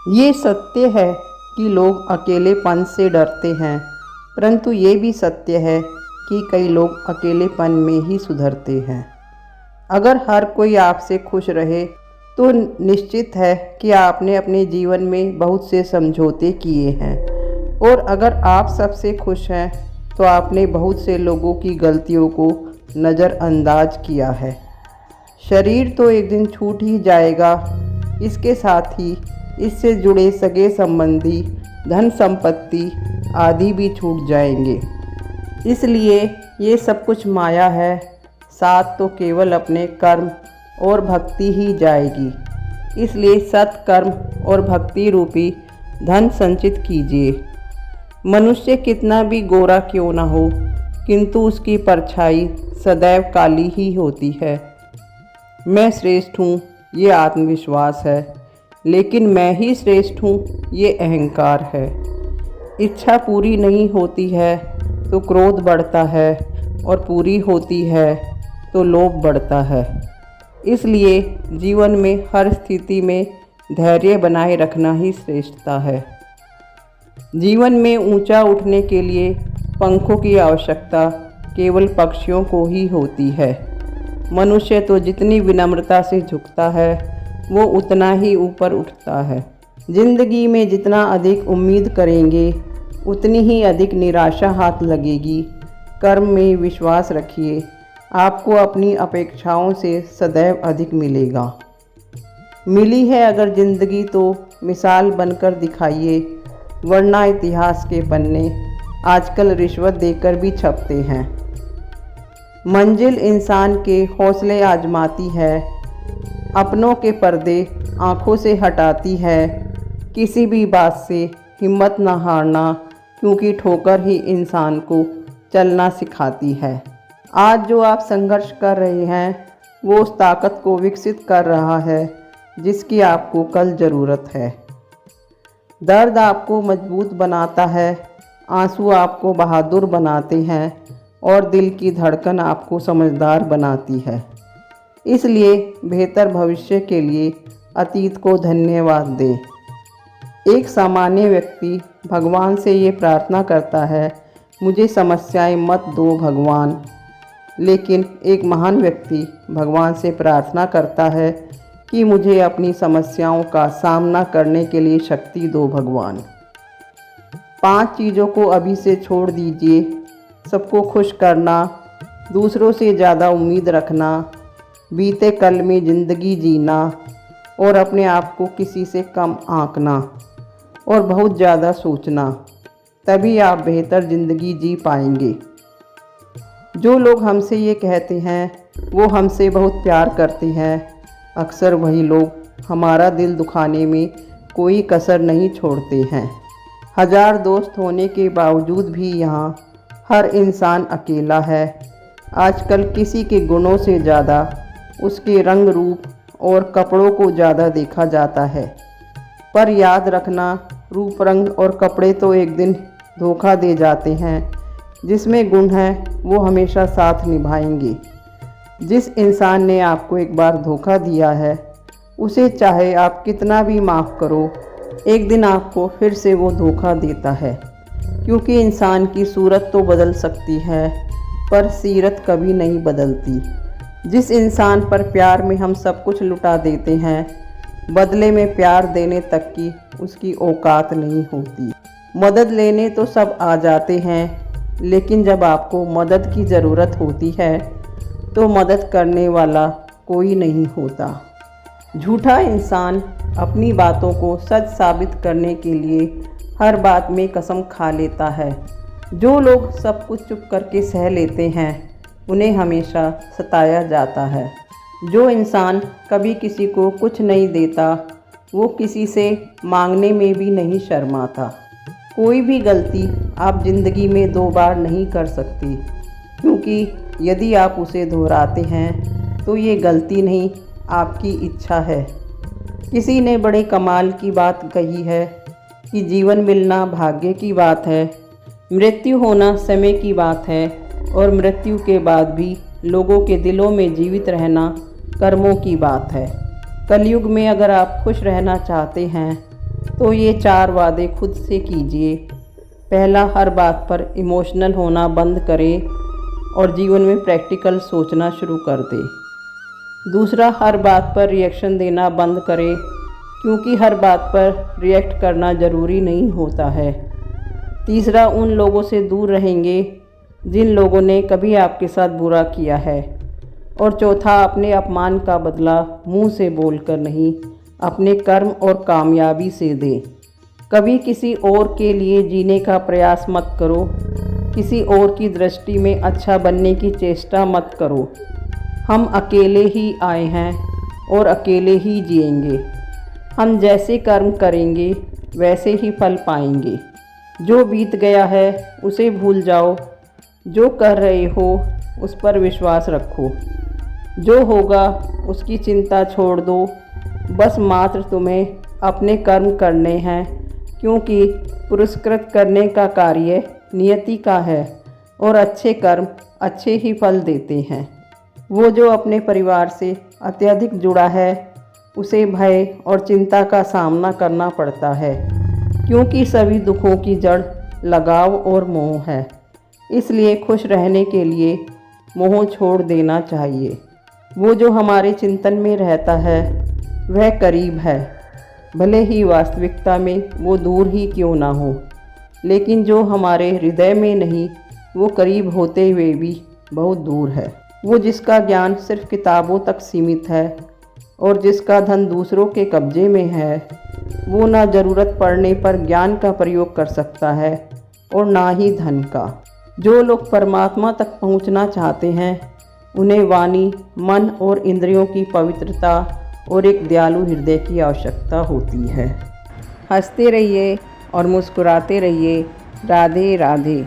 ये सत्य है कि लोग अकेलेपन से डरते हैं, परंतु ये भी सत्य है कि कई लोग अकेलेपन में ही सुधरते हैं। अगर हर कोई आपसे खुश रहे तो निश्चित है कि आपने अपने जीवन में बहुत से समझौते किए हैं, और अगर आप सबसे खुश हैं तो आपने बहुत से लोगों की गलतियों को नज़रअंदाज किया है। शरीर तो एक दिन छूट ही जाएगा, इसके साथ ही इससे जुड़े सगे संबंधी, धन संपत्ति आदि भी छूट जाएंगे। इसलिए ये सब कुछ माया है, साथ तो केवल अपने कर्म और भक्ति ही जाएगी। इसलिए सत्कर्म और भक्ति रूपी धन संचित कीजिए। मनुष्य कितना भी गोरा क्यों न हो, किंतु उसकी परछाई सदैव काली ही होती है। मैं श्रेष्ठ हूँ ये आत्मविश्वास है, लेकिन मैं ही श्रेष्ठ हूँ ये अहंकार है। इच्छा पूरी नहीं होती है तो क्रोध बढ़ता है, और पूरी होती है तो लोभ बढ़ता है। इसलिए जीवन में हर स्थिति में धैर्य बनाए रखना ही श्रेष्ठता है। जीवन में ऊंचा उठने के लिए पंखों की आवश्यकता केवल पक्षियों को ही होती है। मनुष्य तो जितनी विनम्रता से झुकता है वो उतना ही ऊपर उठता है। जिंदगी में जितना अधिक उम्मीद करेंगे उतनी ही अधिक निराशा हाथ लगेगी। कर्म में विश्वास रखिए, आपको अपनी अपेक्षाओं से सदैव अधिक मिलेगा। मिली है अगर ज़िंदगी तो मिसाल बनकर दिखाइए, वरना इतिहास के पन्ने आजकल रिश्वत देकर भी छपते हैं। मंजिल इंसान के हौसले आजमाती है, अपनों के पर्दे आँखों से हटाती है। किसी भी बात से हिम्मत न हारना, क्योंकि ठोकर ही इंसान को चलना सिखाती है। आज जो आप संघर्ष कर रहे हैं वो उस ताकत को विकसित कर रहा है जिसकी आपको कल ज़रूरत है। दर्द आपको मजबूत बनाता है, आंसू आपको बहादुर बनाते हैं, और दिल की धड़कन आपको समझदार बनाती है। इसलिए बेहतर भविष्य के लिए अतीत को धन्यवाद दें। एक सामान्य व्यक्ति भगवान से ये प्रार्थना करता है, मुझे समस्याएं मत दो भगवान। लेकिन एक महान व्यक्ति भगवान से प्रार्थना करता है कि मुझे अपनी समस्याओं का सामना करने के लिए शक्ति दो भगवान। 5 चीज़ों को अभी से छोड़ दीजिए: सबको खुश करना, दूसरों से ज़्यादा उम्मीद रखना, बीते कल में ज़िंदगी जीना, और अपने आप को किसी से कम आंकना, और बहुत ज़्यादा सोचना। तभी आप बेहतर ज़िंदगी जी पाएंगे। जो लोग हमसे ये कहते हैं वो हमसे बहुत प्यार करते हैं, अक्सर वही लोग हमारा दिल दुखाने में कोई कसर नहीं छोड़ते हैं। 1000 दोस्त होने के बावजूद भी यहाँ हर इंसान अकेला है। आजकल किसी के गुणों से ज़्यादा उसके रंग रूप और कपड़ों को ज़्यादा देखा जाता है। पर याद रखना, रूप रंग और कपड़े तो एक दिन धोखा दे जाते हैं। जिसमें गुण है वो हमेशा साथ निभाएंगे। जिस इंसान ने आपको एक बार धोखा दिया है उसे चाहे आप कितना भी माफ़ करो, एक दिन आपको फिर से वो धोखा देता है। क्योंकि इंसान की सूरत तो बदल सकती है पर सीरत कभी नहीं बदलती। जिस इंसान पर प्यार में हम सब कुछ लुटा देते हैं, बदले में प्यार देने तक की उसकी औकात नहीं होती। मदद लेने तो सब आ जाते हैं, लेकिन जब आपको मदद की ज़रूरत होती है तो मदद करने वाला कोई नहीं होता। झूठा इंसान अपनी बातों को सच साबित करने के लिए हर बात में कसम खा लेता है। जो लोग सब कुछ चुप करके सह लेते हैं उन्हें हमेशा सताया जाता है। जो इंसान कभी किसी को कुछ नहीं देता वो किसी से मांगने में भी नहीं शर्माता। कोई भी गलती आप ज़िंदगी में 2 बार नहीं कर सकते, क्योंकि यदि आप उसे दोहराते हैं तो ये गलती नहीं, आपकी इच्छा है। किसी ने बड़े कमाल की बात कही है कि जीवन मिलना भाग्य की बात है, मृत्यु होना समय की बात है, और मृत्यु के बाद भी लोगों के दिलों में जीवित रहना कर्मों की बात है। कलयुग में अगर आप खुश रहना चाहते हैं तो ये 4 वादे खुद से कीजिए। पहला, हर बात पर इमोशनल होना बंद करें और जीवन में प्रैक्टिकल सोचना शुरू कर दें। दूसरा, हर बात पर रिएक्शन देना बंद करें, क्योंकि हर बात पर रिएक्ट करना ज़रूरी नहीं होता है। तीसरा, उन लोगों से दूर रहेंगे जिन लोगों ने कभी आपके साथ बुरा किया है। और चौथा, अपने अपमान का बदला मुंह से बोलकर नहीं, अपने कर्म और कामयाबी से दें। कभी किसी और के लिए जीने का प्रयास मत करो, किसी और की दृष्टि में अच्छा बनने की चेष्टा मत करो। हम अकेले ही आए हैं और अकेले ही जिएंगे। हम जैसे कर्म करेंगे वैसे ही फल पाएंगे। जो बीत गया है उसे भूल जाओ, जो कर रहे हो उस पर विश्वास रखो। जो होगा उसकी चिंता छोड़ दो, बस मात्र तुम्हें अपने कर्म करने हैं, क्योंकि पुरस्कृत करने का कार्य नियति का है और अच्छे कर्म अच्छे ही फल देते हैं। वो जो अपने परिवार से अत्यधिक जुड़ा है उसे भय और चिंता का सामना करना पड़ता है, क्योंकि सभी दुखों की जड़ लगाव और मोह है। इसलिए खुश रहने के लिए मोह छोड़ देना चाहिए। वो जो हमारे चिंतन में रहता है वह करीब है, भले ही वास्तविकता में वो दूर ही क्यों ना हो। लेकिन जो हमारे हृदय में नहीं, वो करीब होते हुए भी बहुत दूर है। वो जिसका ज्ञान सिर्फ किताबों तक सीमित है और जिसका धन दूसरों के कब्जे में है, वो ना ज़रूरत पड़ने पर ज्ञान का प्रयोग कर सकता है और ना ही धन का। जो लोग परमात्मा तक पहुंचना चाहते हैं उन्हें वाणी, मन और इंद्रियों की पवित्रता और एक दयालु हृदय की आवश्यकता होती है। हंसते रहिए और मुस्कुराते रहिए। राधे राधे।